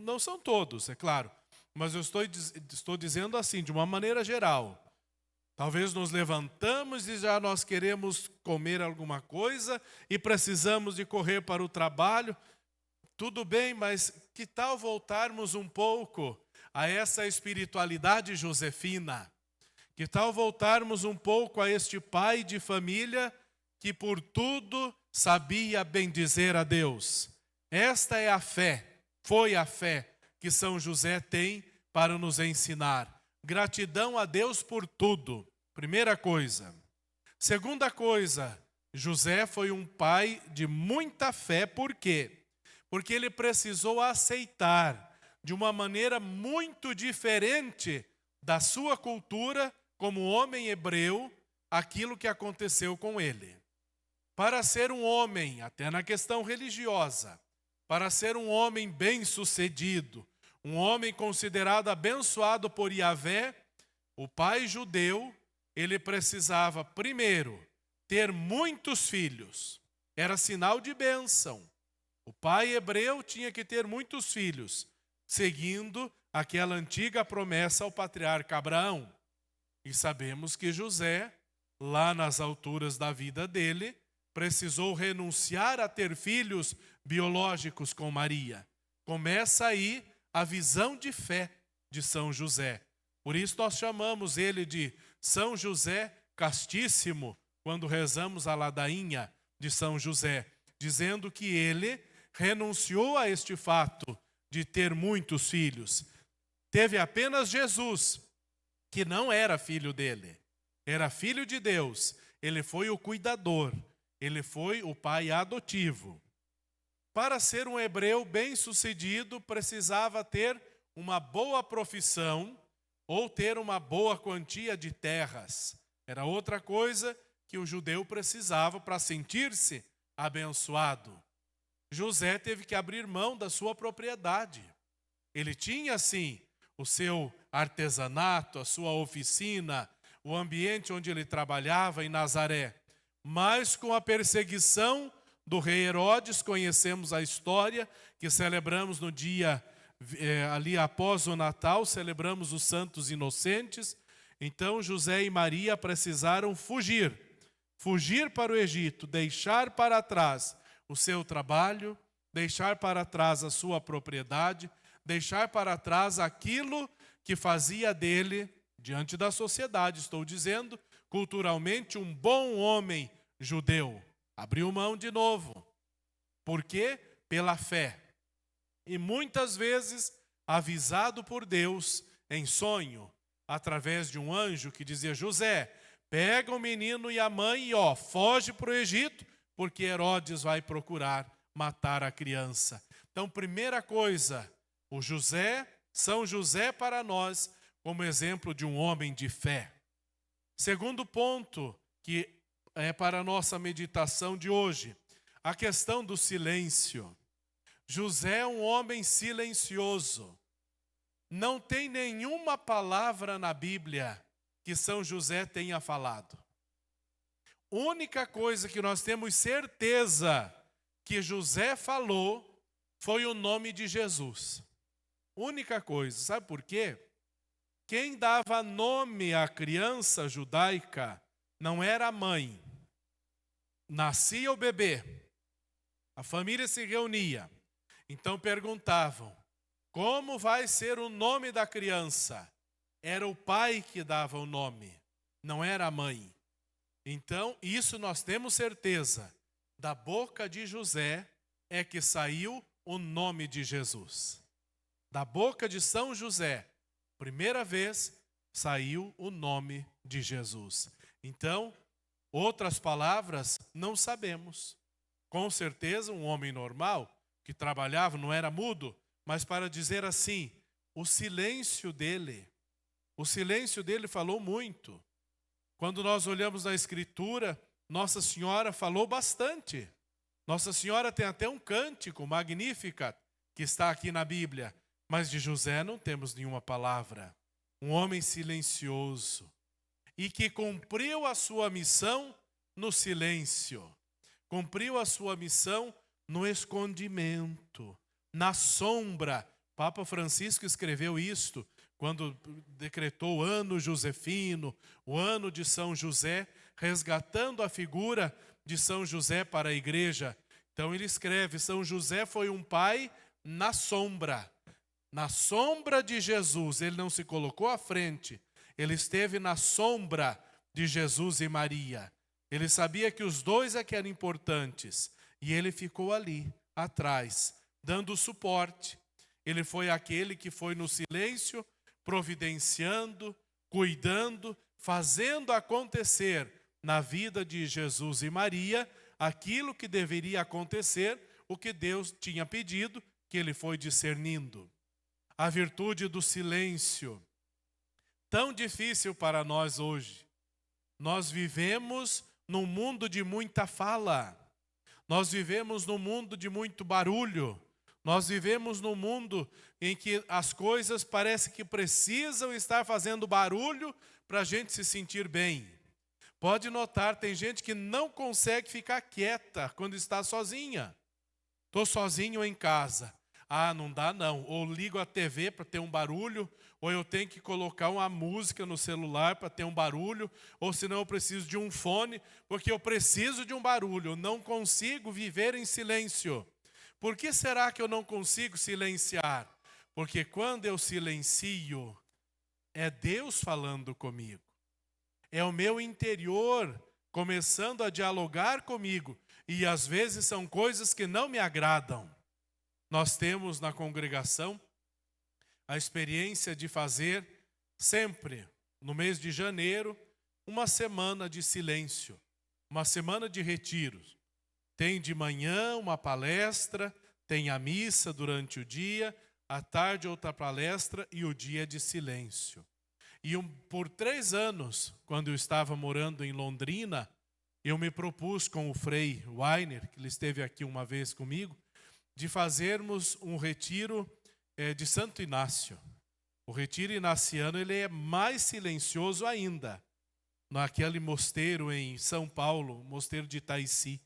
não são todos, é claro, mas eu estou dizendo assim, de uma maneira geral. Talvez nos levantamos e já nós queremos comer alguma coisa e precisamos de correr para o trabalho. Tudo bem, mas que tal voltarmos um pouco a essa espiritualidade josefina? Que tal voltarmos um pouco a este pai de família que por tudo sabia bendizer a Deus? Esta é a fé, foi a fé que São José tem para nos ensinar. Gratidão a Deus por tudo, primeira coisa. Segunda coisa, José foi um pai de muita fé, por quê? Porque ele precisou aceitar de uma maneira muito diferente da sua cultura, como homem hebreu, aquilo que aconteceu com ele. Para ser um homem, até na questão religiosa, para ser um homem bem-sucedido, um homem considerado abençoado por Yahvé, o pai judeu, ele precisava, primeiro, ter muitos filhos. Era sinal de bênção. O pai hebreu tinha que ter muitos filhos, seguindo aquela antiga promessa ao patriarca Abraão. E sabemos que José, lá nas alturas da vida dele, precisou renunciar a ter filhos biológicos com Maria. Começa aí a visão de fé de São José. Por isso nós chamamos ele de São José Castíssimo, quando rezamos a ladainha de São José, dizendo que ele renunciou a este fato de ter muitos filhos. Teve apenas Jesus, que não era filho dele, era filho de Deus. Ele foi o cuidador, ele foi o pai adotivo. Para ser um hebreu bem-sucedido, precisava ter uma boa profissão ou ter uma boa quantia de terras. Era outra coisa que o judeu precisava para sentir-se abençoado. José teve que abrir mão da sua propriedade. Ele tinha, sim, o seu artesanato, a sua oficina, o ambiente onde ele trabalhava em Nazaré. Mas com a perseguição do rei Herodes, conhecemos a história que celebramos no dia, ali após o Natal, celebramos os Santos Inocentes. Então José e Maria precisaram fugir para o Egito, deixar para trás o seu trabalho, deixar para trás a sua propriedade, deixar para trás aquilo que fazia dele, diante da sociedade, estou dizendo, culturalmente, um bom homem judeu. Abriu mão de novo. Por quê? Pela fé. E muitas vezes, avisado por Deus em sonho, através de um anjo que dizia: José, pega o menino e a mãe e foge para o Egito, porque Herodes vai procurar matar a criança. Então, primeira coisa, o José, São José para nós, como exemplo de um homem de fé. Segundo ponto, que é para a nossa meditação de hoje, a questão do silêncio. José é um homem silencioso. Não tem nenhuma palavra na Bíblia que São José tenha falado. Única coisa que nós temos certeza que José falou foi o nome de Jesus. Única coisa. Sabe por quê? Quem dava nome à criança judaica não era a mãe. Nascia o bebê. A família se reunia. Então perguntavam: como vai ser o nome da criança? Era o pai que dava o nome, não era a mãe. Então, isso nós temos certeza. Da boca de José é que saiu o nome de Jesus. Da boca de São José, primeira vez, saiu o nome de Jesus. Então, outras palavras não sabemos. Com certeza, um homem normal que trabalhava, não era mudo, mas para dizer assim, o silêncio dele falou muito. Quando nós olhamos na Escritura, Nossa Senhora falou bastante. Nossa Senhora tem até um cântico, Magnífica, que está aqui na Bíblia. Mas de José não temos nenhuma palavra. Um homem silencioso e que cumpriu a sua missão no silêncio. Cumpriu a sua missão no escondimento, na sombra, Papa Francisco escreveu isto quando decretou o ano josefino, o ano de São José, resgatando a figura de São José para a igreja. Então ele escreve: São José foi um pai na sombra de Jesus. Ele não se colocou à frente, ele esteve na sombra de Jesus e Maria. Ele sabia que os dois é que eram importantes, e ele ficou ali, atrás, dando suporte. Ele foi aquele que foi no silêncio, providenciando, cuidando, fazendo acontecer na vida de Jesus e Maria aquilo que deveria acontecer, o que Deus tinha pedido, que ele foi discernindo. A virtude do silêncio, tão difícil para nós hoje. Nós vivemos num mundo de muita fala, nós vivemos num mundo de muito barulho, nós vivemos num mundo em que as coisas parecem que precisam estar fazendo barulho para a gente se sentir bem. Pode notar, tem gente que não consegue ficar quieta quando está sozinha. Estou sozinho em casa. Ah, não dá não. Ou ligo a TV para ter um barulho, ou eu tenho que colocar uma música no celular para ter um barulho, ou senão eu preciso de um fone, porque eu preciso de um barulho. Eu não consigo viver em silêncio. Por que será que eu não consigo silenciar? Porque quando eu silencio, é Deus falando comigo. É o meu interior começando a dialogar comigo. E às vezes são coisas que não me agradam. Nós temos na congregação a experiência de fazer sempre, no mês de janeiro, uma semana de silêncio, uma semana de retiros. Tem de manhã uma palestra, tem a missa durante o dia, à tarde outra palestra e o dia de silêncio. E por 3 anos, quando eu estava morando em Londrina, eu me propus com o Frei Weiner, que ele esteve aqui uma vez comigo, de fazermos um retiro de Santo Inácio. O retiro inaciano ele é mais silencioso ainda, naquele mosteiro em São Paulo, o mosteiro de Itaici.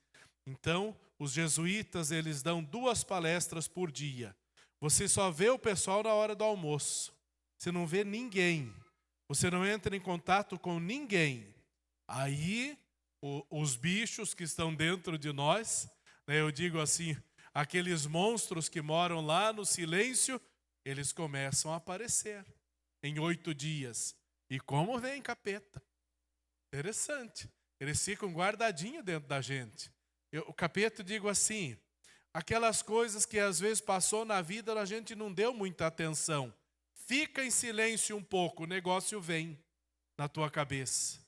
Então, os jesuítas eles dão 2 palestras por dia. Você só vê o pessoal na hora do almoço. Você não vê ninguém. Você não entra em contato com ninguém. Aí, os bichos que estão dentro de nós, né, eu digo assim, aqueles monstros que moram lá no silêncio, eles começam a aparecer em 8 dias. E como vem capeta? Interessante. Eles ficam guardadinhos dentro da gente. O capeta, digo assim, aquelas coisas que às vezes passou na vida, a gente não deu muita atenção. Fica em silêncio um pouco, o negócio vem na tua cabeça.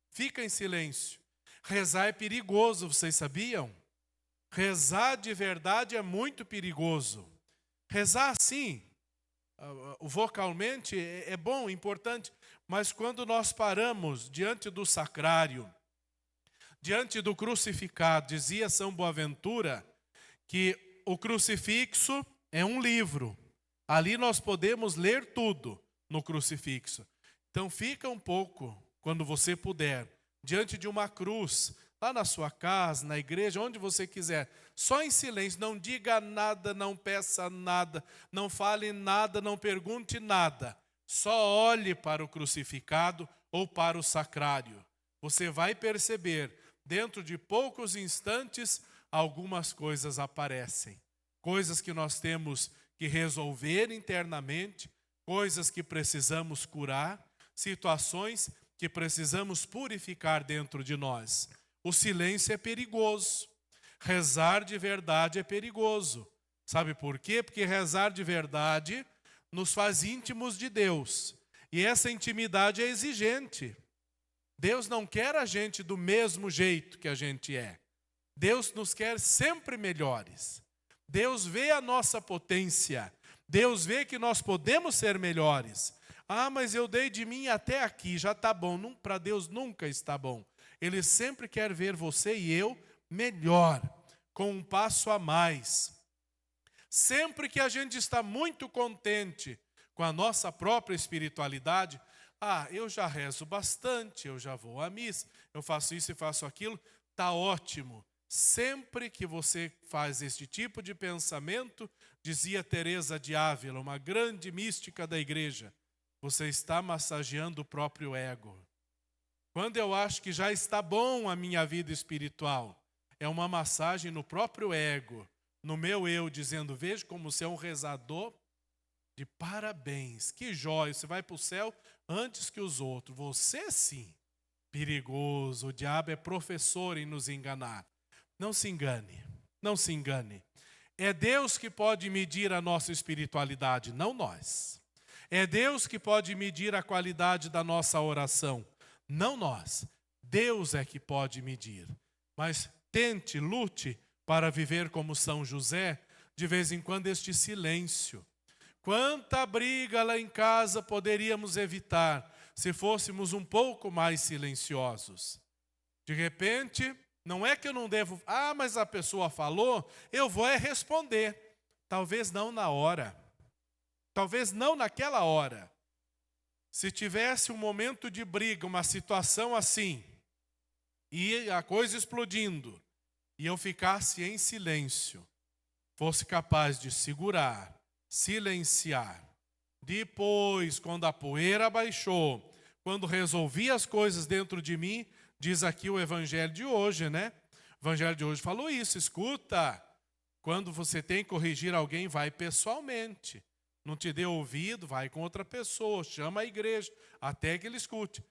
Fica em silêncio. Rezar é perigoso, vocês sabiam? Rezar de verdade é muito perigoso. Rezar assim, vocalmente, é bom, importante, mas quando nós paramos diante do sacrário, diante do crucificado, dizia São Boaventura, que o crucifixo é um livro. Ali nós podemos ler tudo no crucifixo. Então fica um pouco, quando você puder, diante de uma cruz, lá na sua casa, na igreja, onde você quiser, só em silêncio, não diga nada, não peça nada, não fale nada, não pergunte nada. Só olhe para o crucificado ou para o sacrário. Você vai perceber, dentro de poucos instantes, algumas coisas aparecem. Coisas que nós temos que resolver internamente, coisas que precisamos curar, situações que precisamos purificar dentro de nós. O silêncio é perigoso. Rezar de verdade é perigoso. Sabe por quê? Porque rezar de verdade nos faz íntimos de Deus. E essa intimidade é exigente. Deus não quer a gente do mesmo jeito que a gente é. Deus nos quer sempre melhores. Deus vê a nossa potência. Deus vê que nós podemos ser melhores. Ah, mas eu dei de mim até aqui, já está bom. Para Deus nunca está bom. Ele sempre quer ver você e eu melhor, com um passo a mais. Sempre que a gente está muito contente com a nossa própria espiritualidade, eu já rezo bastante, eu já vou à missa, eu faço isso e faço aquilo, está ótimo. Sempre que você faz este tipo de pensamento, Dizia Teresa de Ávila, uma grande mística da igreja, você está massageando o próprio ego. Quando eu acho que já está bom a minha vida espiritual, é uma massagem no próprio ego, no meu eu, dizendo, veja como você é um rezador de parabéns, que jóia, você vai para o céu antes que os outros. Você sim, perigoso, o diabo é professor em nos enganar. Não se engane, não se engane. É Deus que pode medir a nossa espiritualidade, não nós. É Deus que pode medir a qualidade da nossa oração, não nós. Deus é que pode medir. Mas tente, lute para viver como São José, de vez em quando este silêncio. Quanta briga lá em casa poderíamos evitar se fôssemos um pouco mais silenciosos. De repente, não é que eu não devo, mas a pessoa falou, eu vou responder. Talvez não na hora. Talvez não naquela hora. Se tivesse um momento de briga, uma situação assim, e a coisa explodindo, e eu ficasse em silêncio, fosse capaz de segurar, silenciar. Depois, quando a poeira baixou, quando resolvi as coisas dentro de mim, diz aqui o evangelho de hoje, né? O evangelho de hoje falou isso, escuta, quando você tem que corrigir alguém, vai pessoalmente. Não te deu ouvido, vai com outra pessoa, chama a igreja, até que ele escute.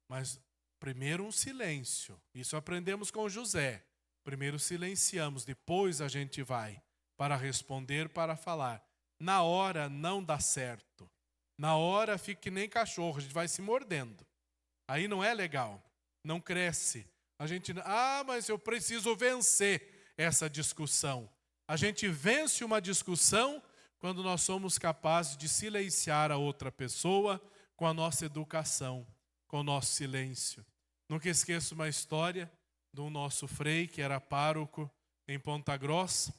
Mas primeiro um silêncio, isso aprendemos com José. Primeiro silenciamos, depois a gente vai para responder, para falar. Na hora não dá certo. Na hora fica que nem cachorro, a gente vai se mordendo. Aí não é legal, não cresce. A gente, mas eu preciso vencer essa discussão. A gente vence uma discussão quando nós somos capazes de silenciar a outra pessoa com a nossa educação, com o nosso silêncio. Nunca esqueço uma história do nosso frei, que era pároco em Ponta Grossa.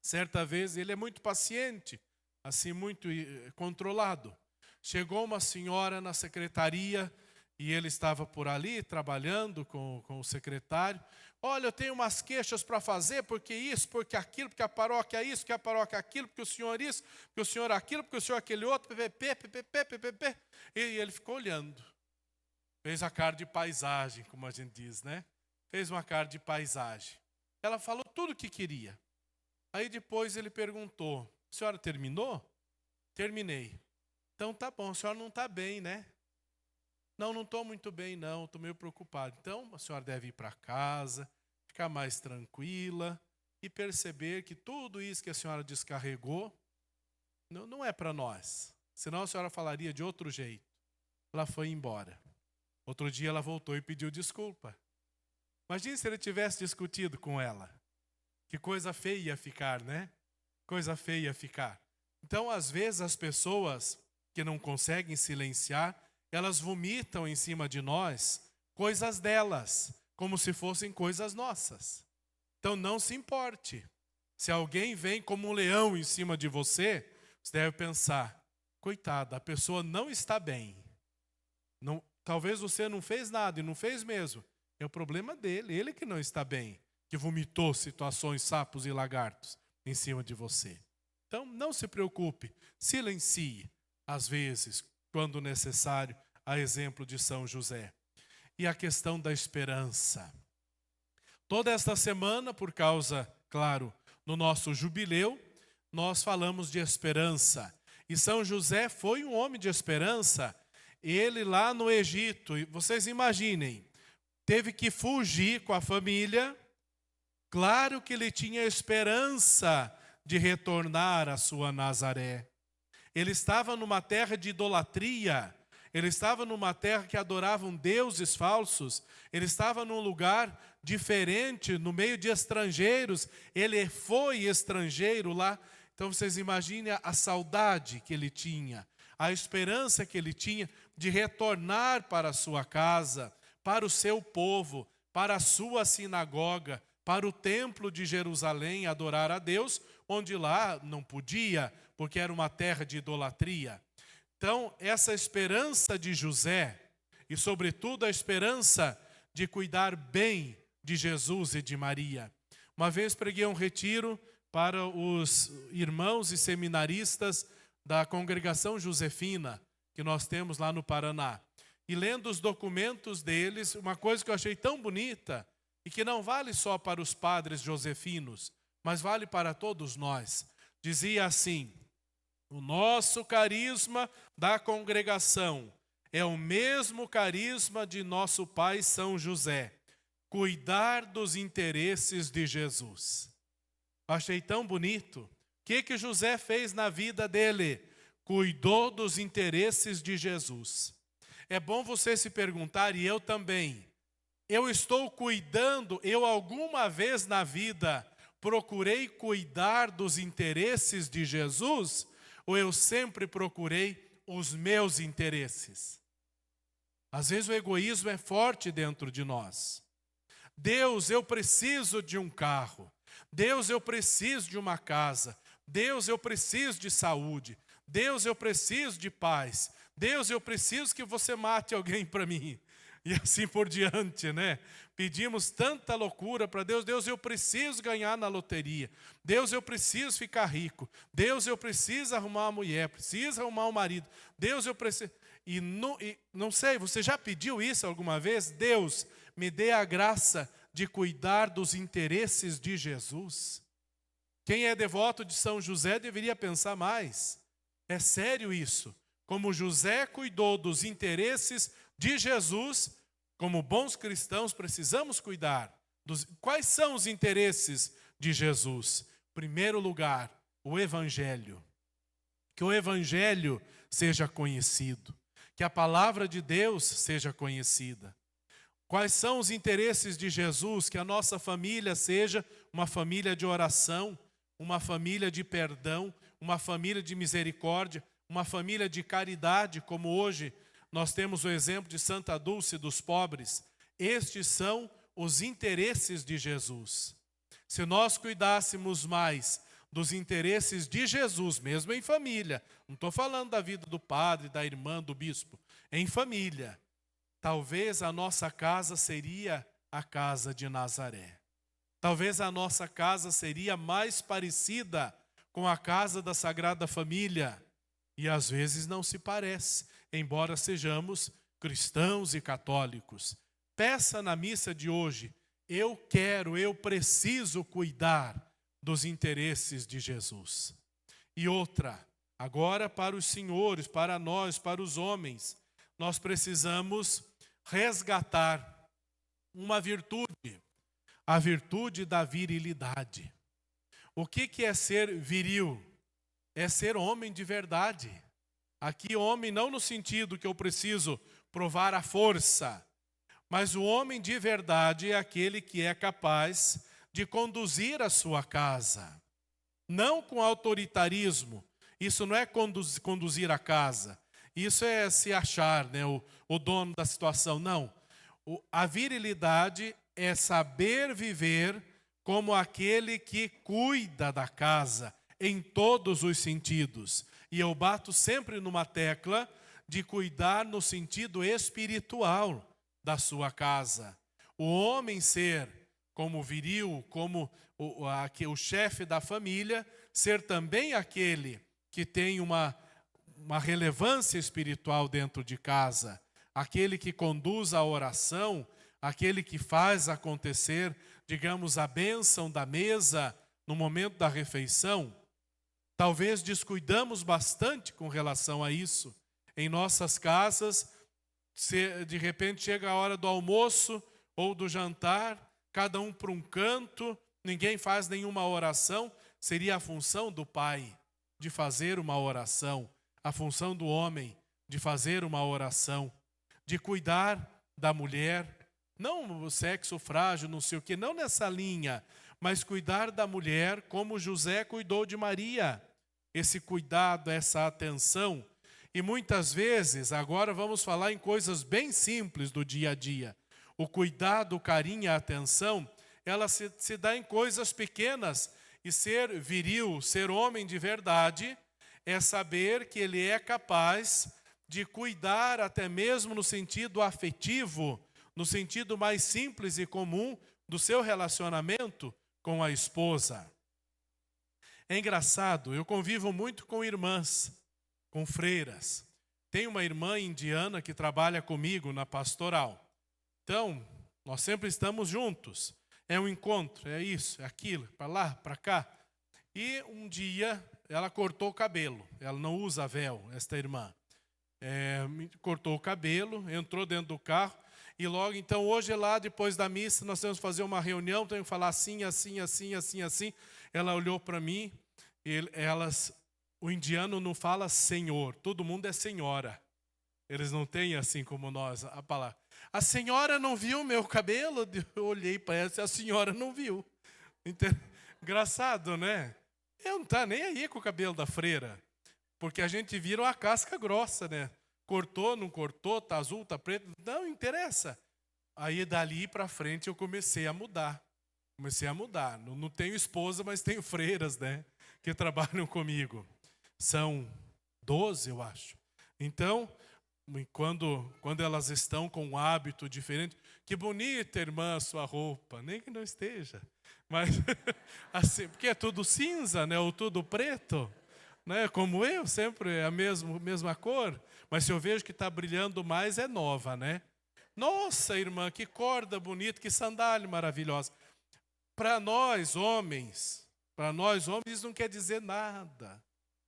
Certa vez, ele é muito paciente, assim, muito controlado. Chegou uma senhora na secretaria e ele estava por ali trabalhando com o secretário. Olha, eu tenho umas queixas para fazer, porque isso, porque aquilo, porque a paróquia isso, porque a paróquia aquilo, porque o senhor isso, porque o senhor aquilo, porque o senhor aquele outro, ppp. E ele ficou olhando. Fez a cara de paisagem, como a gente diz, né? Fez uma cara de paisagem. Ela falou tudo o que queria. Aí depois ele perguntou, a senhora terminou? Terminei. Então tá bom, a senhora não está bem, né? Não estou muito bem não, estou meio preocupado. Então a senhora deve ir para casa, ficar mais tranquila e perceber que tudo isso que a senhora descarregou não é para nós. Senão a senhora falaria de outro jeito. Ela foi embora. Outro dia ela voltou e pediu desculpa. Imagine se ele tivesse discutido com ela. Que coisa feia ia ficar, né? Coisa feia ia ficar. Então, às vezes, as pessoas que não conseguem silenciar, elas vomitam em cima de nós coisas delas, como se fossem coisas nossas. Então, não se importe. Se alguém vem como um leão em cima de você, você deve pensar, coitada, a pessoa não está bem. Não, talvez você não fez nada e não fez mesmo. É o problema dele, ele que não está bem, que vomitou situações, sapos e lagartos em cima de você. Então, não se preocupe, silencie, às vezes, quando necessário, a exemplo de São José. E a questão da esperança. Toda esta semana, por causa, claro, no nosso jubileu, nós falamos de esperança. E São José foi um homem de esperança. Ele lá no Egito, e vocês imaginem, teve que fugir com a família. Claro que ele tinha esperança de retornar à sua Nazaré. Ele estava numa terra de idolatria. Ele estava numa terra que adoravam deuses falsos. Ele estava num lugar diferente, no meio de estrangeiros. Ele foi estrangeiro lá. Então vocês imaginem a saudade que ele tinha, a esperança que ele tinha de retornar para a sua casa, para o seu povo, para a sua sinagoga, para o templo de Jerusalém, adorar a Deus, onde lá não podia, porque era uma terra de idolatria. Então, essa esperança de José, e sobretudo a esperança de cuidar bem de Jesus e de Maria. Uma vez preguei um retiro para os irmãos e seminaristas da congregação josefina que nós temos lá no Paraná. E lendo os documentos deles, uma coisa que eu achei tão bonita e que não vale só para os padres josefinos, mas vale para todos nós. Dizia assim: o nosso carisma da congregação é o mesmo carisma de nosso pai São José, cuidar dos interesses de Jesus. Achei tão bonito. O que José fez na vida dele? Cuidou dos interesses de Jesus. É bom você se perguntar, e eu também, eu estou cuidando, eu alguma vez na vida procurei cuidar dos interesses de Jesus? Ou eu sempre procurei os meus interesses? Às vezes o egoísmo é forte dentro de nós. Deus, eu preciso de um carro. Deus, eu preciso de uma casa. Deus, eu preciso de saúde. Deus, eu preciso de paz. Deus, eu preciso que você mate alguém para mim. E assim por diante, né? Pedimos tanta loucura para Deus. Deus, eu preciso ganhar na loteria. Deus, eu preciso ficar rico. Deus, eu preciso arrumar uma mulher. Preciso arrumar um marido. Deus, eu preciso... E não sei, você já pediu isso alguma vez? Deus, me dê a graça de cuidar dos interesses de Jesus. Quem é devoto de São José deveria pensar mais. É sério isso. Como José cuidou dos interesses de Jesus, como bons cristãos precisamos cuidar. Quais são os interesses de Jesus? Em primeiro lugar, o Evangelho. Que o Evangelho seja conhecido. Que a palavra de Deus seja conhecida. Quais são os interesses de Jesus? Que a nossa família seja uma família de oração, uma família de perdão, uma família de misericórdia, uma família de caridade, como hoje nós temos o exemplo de Santa Dulce dos pobres. Estes são os interesses de Jesus. Se nós cuidássemos mais dos interesses de Jesus, mesmo em família, não estou falando da vida do padre, da irmã, do bispo, em família, talvez a nossa casa seria a casa de Nazaré. Talvez a nossa casa seria mais parecida com a casa da Sagrada Família. E às vezes não se parece, embora sejamos cristãos e católicos. Peça na missa de hoje: eu preciso cuidar dos interesses de Jesus. E outra, agora para os senhores, para nós, para os homens, nós precisamos resgatar uma virtude, a virtude da virilidade. O que é ser viril? É ser homem de verdade. Aqui homem não no sentido que eu preciso provar a força, mas o homem de verdade é aquele que é capaz de conduzir a sua casa. Não com autoritarismo. Isso não é conduzir a casa. Isso é se achar, né, o dono da situação. Não. A virilidade é saber viver como aquele que cuida da casa em todos os sentidos. E eu bato sempre numa tecla de cuidar no sentido espiritual da sua casa. O homem ser como viril, como o chefe da família, ser também aquele que tem uma relevância espiritual dentro de casa, aquele que conduz a oração, aquele que faz acontecer, digamos, a bênção da mesa no momento da refeição. Talvez descuidamos bastante com relação a isso. Em nossas casas, de repente chega a hora do almoço ou do jantar, cada um para um canto, ninguém faz nenhuma oração. Seria a função do pai de fazer uma oração, a função do homem de fazer uma oração, de cuidar da mulher, não o sexo frágil, não sei o que, não nessa linha, mas cuidar da mulher como José cuidou de Maria. Esse cuidado, essa atenção. E muitas vezes, agora vamos falar em coisas bem simples do dia a dia. O cuidado, o carinho, a atenção, ela se dá em coisas pequenas. E ser viril, ser homem de verdade, é saber que ele é capaz de cuidar até mesmo no sentido afetivo, no sentido mais simples e comum do seu relacionamento com a esposa. É engraçado, eu convivo muito com irmãs, com freiras. Tem uma irmã indiana que trabalha comigo na pastoral. Então, nós sempre estamos juntos. É um encontro, é isso, é aquilo, para lá, para cá. E um dia ela cortou o cabelo. Ela não usa véu, esta irmã. Cortou o cabelo, entrou dentro do carro. E logo, então, hoje lá, depois da missa, nós temos que fazer uma reunião, temos que falar assim, assim, assim, assim, assim. Ela olhou para mim, o indiano não fala senhor, todo mundo é senhora. Eles não têm assim como nós a palavra. A senhora não viu meu cabelo? Eu olhei para ela e a senhora não viu. Engraçado, né? Eu não tá nem aí com o cabelo da freira. Porque a gente vira uma casca grossa, né? Cortou, não cortou, tá azul, tá preto, não interessa. Aí dali para frente eu comecei a mudar. Não tenho esposa, mas tenho freiras, né? Que trabalham comigo. São 12, eu acho. Então, quando elas estão com um hábito diferente, que bonita, irmã, a sua roupa, nem que não esteja. Mas, assim, porque é tudo cinza, né? Ou tudo preto. Né? Como eu, sempre é a mesma cor, mas se eu vejo que está brilhando mais, é nova, né? Nossa, irmã, que corda bonita, que sandália maravilhosa. Para nós homens, isso não quer dizer nada.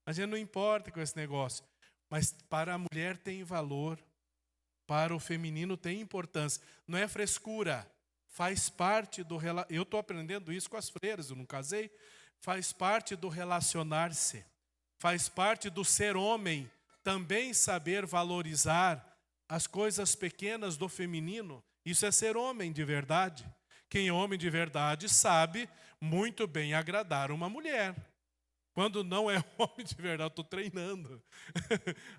A gente não importa com esse negócio. Mas para a mulher tem valor, para o feminino tem importância. Não é frescura, faz parte do... Eu estou aprendendo isso com as freiras, eu não casei. Faz parte do relacionar-se. Faz parte do ser homem também saber valorizar as coisas pequenas do feminino. Isso é ser homem de verdade. Quem é homem de verdade sabe muito bem agradar uma mulher. Quando não é homem de verdade, estou treinando.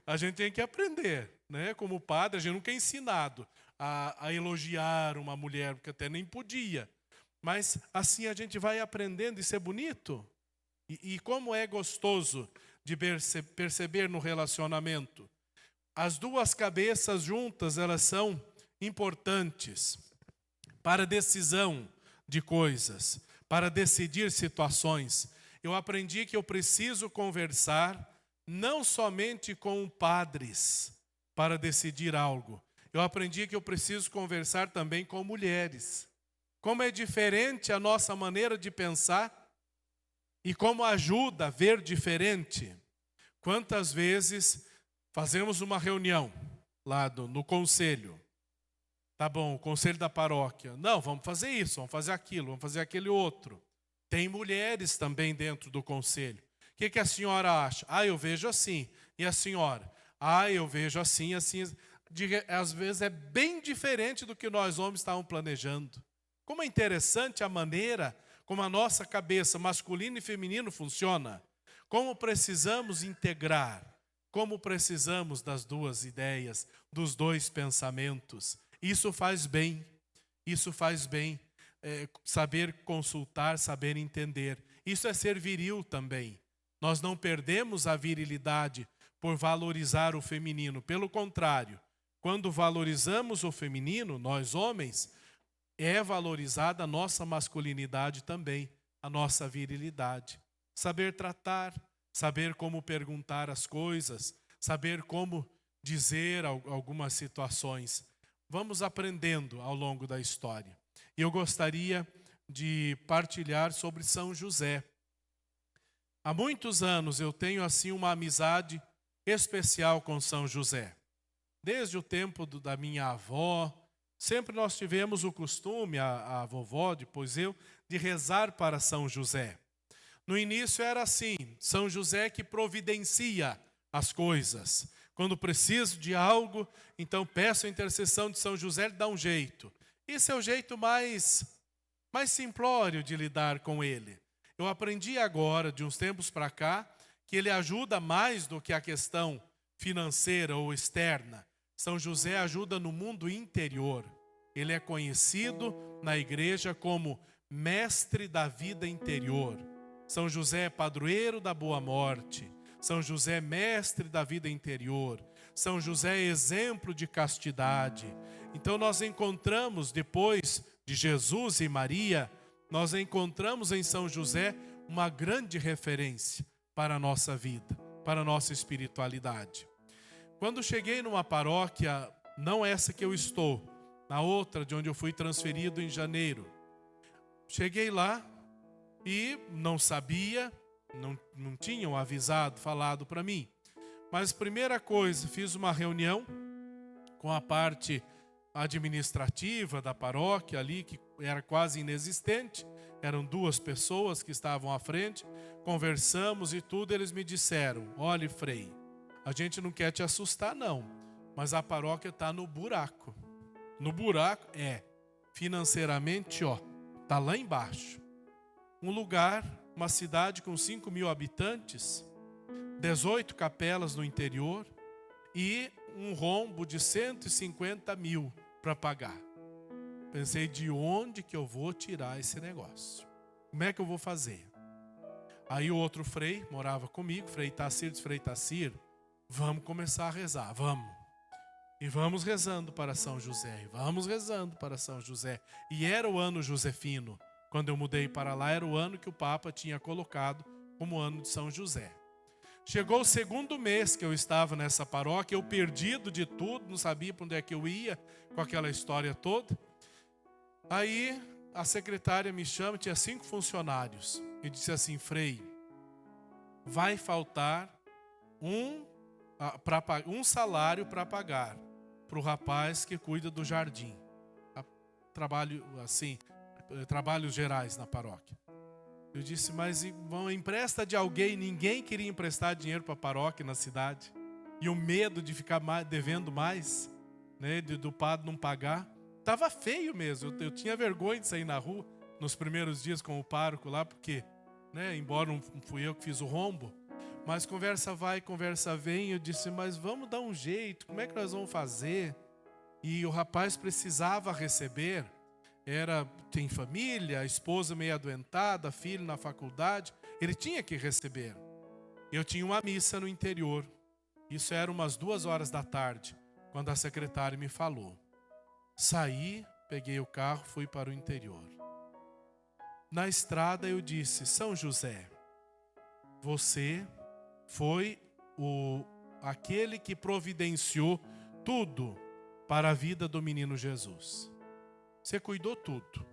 A gente tem que aprender, né? Como padre, a gente nunca é ensinado a elogiar uma mulher, porque até nem podia. Mas assim a gente vai aprendendo, isso é bonito. E como é gostoso de perceber no relacionamento. As duas cabeças juntas, elas são importantes para decisão de coisas, para decidir situações. Eu aprendi que eu preciso conversar não somente com padres para decidir algo. Eu aprendi que eu preciso conversar também com mulheres. Como é diferente a nossa maneira de pensar e como ajuda a ver diferente. Quantas vezes fazemos uma reunião lá no conselho. Tá bom, o conselho da paróquia. Não, vamos fazer isso, vamos fazer aquilo, vamos fazer aquele outro. Tem mulheres também dentro do conselho. O que a senhora acha? Eu vejo assim. E a senhora? Eu vejo assim, assim. Às vezes é bem diferente do que nós homens estávamos planejando. Como é interessante a maneira como a nossa cabeça masculino e feminino funciona. Como precisamos integrar. Como precisamos das duas ideias, dos dois pensamentos. Isso faz bem. Isso faz bem. Saber consultar, saber entender. Isso é ser viril também. Nós não perdemos a virilidade por valorizar o feminino. Pelo contrário, quando valorizamos o feminino, nós homens, é valorizada a nossa masculinidade também, a nossa virilidade. Saber tratar, saber como perguntar as coisas, saber como dizer algumas situações. Vamos aprendendo ao longo da história. Eu gostaria de partilhar sobre São José. Há muitos anos eu tenho assim uma amizade especial com São José. Desde o tempo da minha avó, sempre nós tivemos o costume, a vovó, depois eu, de rezar para São José. No início era assim, São José que providencia as coisas. Quando preciso de algo, então peço a intercessão de São José, ele dá um jeito. Esse é o jeito mais simplório de lidar com ele. Eu aprendi agora, de uns tempos para cá, que ele ajuda mais do que a questão financeira ou externa. São José ajuda no mundo interior. Ele é conhecido na igreja como mestre da vida interior. São José é padroeiro da boa morte. São José é mestre da vida interior. São José é exemplo de castidade. Então nós encontramos, depois de Jesus e Maria, nós encontramos em São José uma grande referência para a nossa vida, para a nossa espiritualidade. Quando cheguei numa paróquia, não essa que eu estou, na outra de onde eu fui transferido em janeiro, cheguei lá e não sabia, não tinham avisado, falado para mim. Mas primeira coisa, fiz uma reunião com a parte administrativa da paróquia ali, que era quase inexistente. Eram 2 pessoas que estavam à frente, conversamos e tudo. Eles me disseram: olha, Frei, a gente não quer te assustar não, mas a paróquia está no buraco. No buraco financeiramente, está lá embaixo. Um lugar, uma cidade com 5.000 habitantes, 18 capelas no interior e um rombo de 150 mil para pagar. Pensei, de onde que eu vou tirar esse negócio? Como é que eu vou fazer? Aí o outro frei morava comigo, Frei Tacir, disse: Frei Tacir, vamos começar a rezar, vamos. E vamos rezando para São José, vamos rezando para São José. E era o ano josefino. Quando eu mudei para lá, era o ano que o Papa tinha colocado como ano de São José. Chegou o 2º mês que eu estava nessa paróquia, eu perdido de tudo, não sabia para onde é que eu ia, com aquela história toda. Aí a secretária me chama, tinha 5 funcionários, e disse assim: Frei, vai faltar um salário para pagar para o rapaz que cuida do jardim. Trabalhos gerais na paróquia. Eu disse: mas empresta de alguém. Ninguém queria emprestar dinheiro para a paróquia na cidade. E o medo de ficar devendo mais, né, do padre não pagar. Estava feio mesmo. Eu tinha vergonha de sair na rua nos primeiros dias com o pároco lá, porque, né, embora não fui eu que fiz o rombo, mas conversa vai, conversa vem. Eu disse: mas vamos dar um jeito, como é que nós vamos fazer? E o rapaz precisava receber. Tem família, a esposa meio adoentada, filho na faculdade, ele tinha que receber. Eu tinha uma missa no interior, isso era umas 2 horas da tarde, quando a secretária me falou. Saí, peguei o carro, fui para o interior. Na estrada eu disse: São José, você foi aquele que providenciou tudo para a vida do menino Jesus. Você cuidou tudo.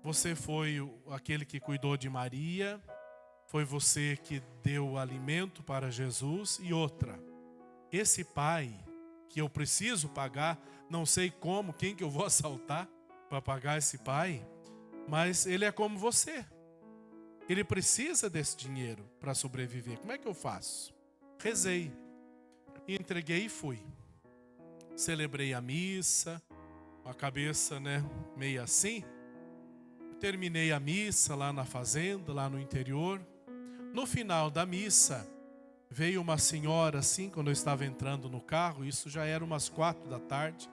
Você foi aquele que cuidou de Maria. Foi você que deu o alimento para Jesus. E outra, esse pai que eu preciso pagar, não sei como, quem que eu vou assaltar para pagar esse pai, mas ele é como você. Ele precisa desse dinheiro para sobreviver. Como é que eu faço? Rezei, entreguei e fui. Celebrei a missa, a cabeça, né, meio assim. Terminei a missa lá na fazenda, lá no interior. No final da missa, veio uma senhora assim, quando eu estava entrando no carro, isso já era umas 4 da tarde,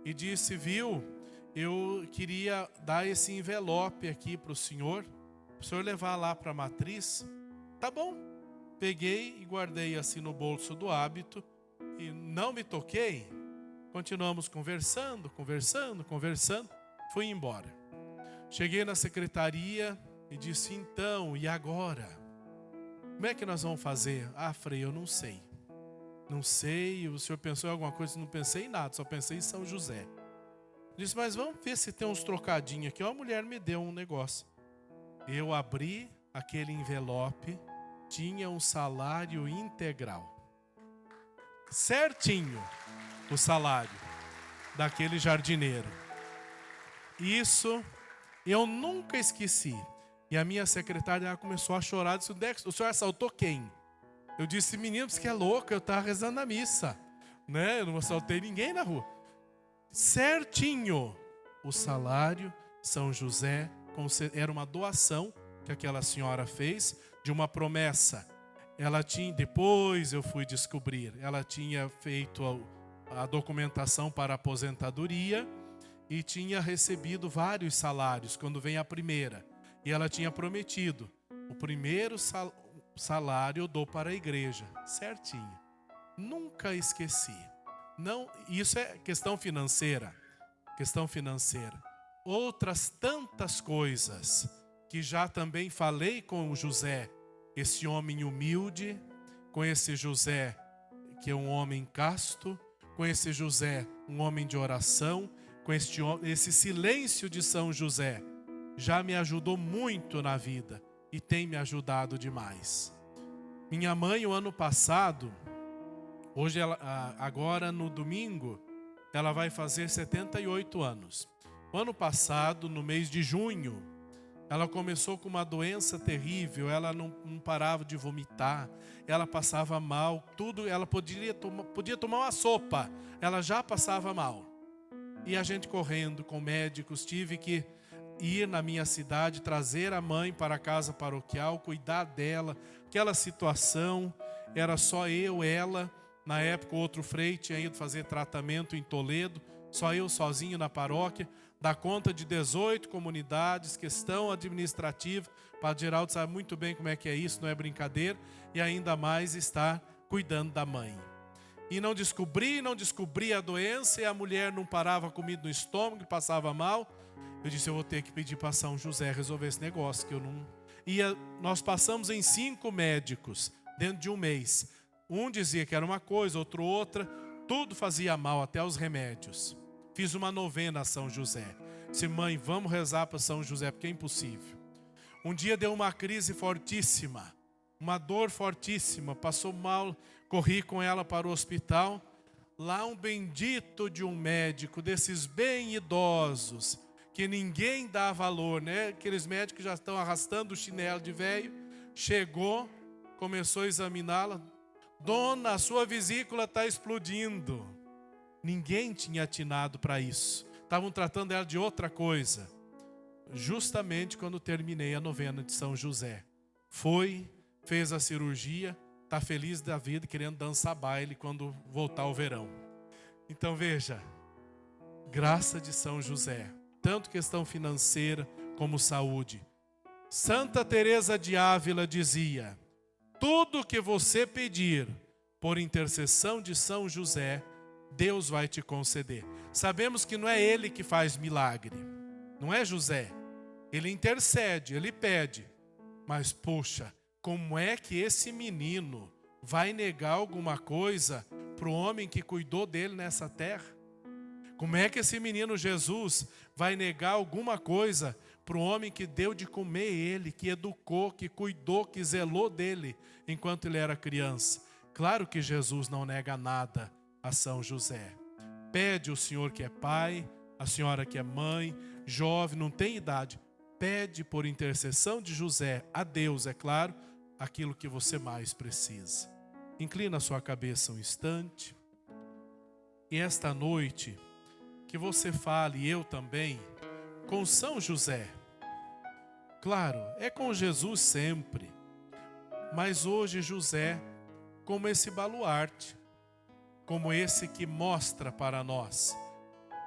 e disse: viu, eu queria dar esse envelope aqui para o senhor levar lá para a matriz. Tá bom. Peguei e guardei assim no bolso do hábito, e não me toquei. Continuamos conversando. Fui embora. Cheguei na secretaria e disse: então, e agora? Como é que nós vamos fazer? Frei, eu não sei. Não sei, o senhor pensou em alguma coisa? Não pensei em nada, só pensei em São José. Disse: mas vamos ver se tem uns trocadinhos aqui. A mulher me deu um negócio. Eu abri aquele envelope, tinha um salário integral. Certinho o salário daquele jardineiro. Isso eu nunca esqueci. E a minha secretária começou a chorar, disse: o senhor assaltou quem? Eu disse: menino, você que é louco, eu estava rezando na missa, né? Eu não assaltei ninguém na rua. Certinho o salário. São José, era uma doação que aquela senhora fez de uma promessa. Ela tinha, depois eu fui descobrir, ela tinha feito a documentação para a aposentadoria e tinha recebido vários salários quando vem a primeira. E ela tinha prometido: o primeiro salário eu dou para a igreja. Certinho. Nunca esqueci. Não, isso é questão financeira. Outras tantas coisas que já também falei com o José, esse homem humilde, com esse José que é um homem casto, com esse José, um homem de oração, com esse silêncio de São José, já me ajudou muito na vida e tem me ajudado demais. Minha mãe, o ano passado, agora no domingo, ela vai fazer 78 anos. O ano passado, no mês de junho, ela começou com uma doença terrível, ela não parava de vomitar, ela passava mal, tudo, ela podia tomar uma sopa, ela já passava mal. E a gente correndo com médicos, tive que ir na minha cidade, trazer a mãe para a casa paroquial, cuidar dela, aquela situação, era só eu, ela, na época o outro frei tinha ido fazer tratamento em Toledo, só eu sozinho na paróquia, dá conta de 18 comunidades, questão administrativa, o Padre Geraldo sabe muito bem como é que é isso, não é brincadeira, e ainda mais estar cuidando da mãe. E não descobri a doença, e a mulher não parava comida no estômago, passava mal. Eu disse, eu vou ter que pedir para São José resolver esse negócio, que eu não... nós passamos em 5 médicos, dentro de um mês. Um dizia que era uma coisa, outro outra, tudo fazia mal, até os remédios. Fiz uma novena a São José. Disse, mãe, vamos rezar para São José, porque é impossível. Um dia deu uma crise fortíssima, uma dor fortíssima, passou mal, corri com ela para o hospital. Lá um bendito de um médico, desses bem idosos, que ninguém dá valor, né? Aqueles médicos que já estão arrastando o chinelo de velho, chegou, começou a examiná-la. Dona, a sua vesícula está explodindo. Ninguém tinha atinado para isso. Estavam tratando ela de outra coisa. Justamente quando terminei a novena de São José. Fez a cirurgia, está feliz da vida, querendo dançar baile quando voltar o verão. Então veja, graça de São José, tanto questão financeira como saúde. Santa Teresa de Ávila dizia, tudo que você pedir por intercessão de São José, Deus vai te conceder. Sabemos que não é ele que faz milagre, não é José. Ele intercede, ele pede. Mas poxa, como é que esse menino vai negar alguma coisa para o homem que cuidou dele nessa terra? Como é que esse menino Jesus vai negar alguma coisa para o homem que deu de comer ele, que educou, que cuidou, que zelou dele enquanto ele era criança? Claro que Jesus não nega nada a São José. Pede o senhor que é pai, a senhora que é mãe, jovem, não tem idade. Pede por intercessão de José a Deus, é claro, aquilo que você mais precisa. Inclina a sua cabeça um instante. E esta noite, que você fale, eu também, com São José. Claro, é com Jesus sempre. Mas hoje José, como esse baluarte, como esse que mostra para nós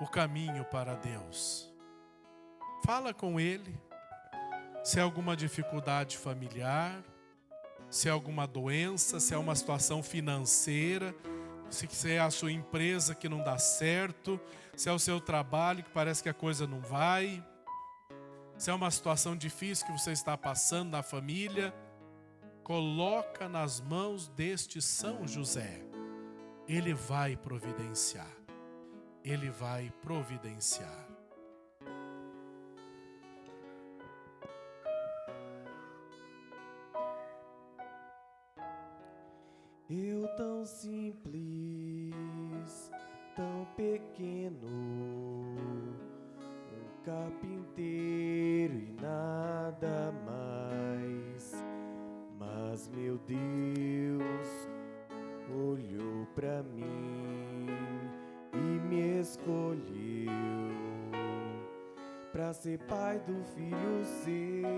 o caminho para Deus. Fala com ele, se é alguma dificuldade familiar, se é alguma doença, se é uma situação financeira, se é a sua empresa que não dá certo, se é o seu trabalho que parece que a coisa não vai, se é uma situação difícil que você está passando na família, coloca nas mãos deste São José. Ele vai providenciar. Ele vai providenciar. Eu tão simples, tão pequeno, um carpinteiro e nada mais. Mas meu Deus olhou pra mim e me escolheu pra ser pai do filho seu.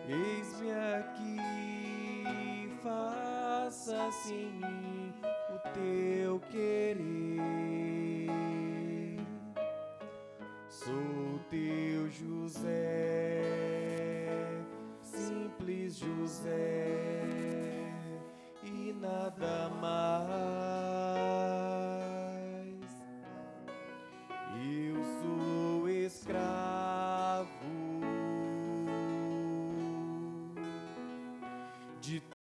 Eis-me aqui, faça-se em mim o teu querer. Sou teu José, simples José, e nada mais. de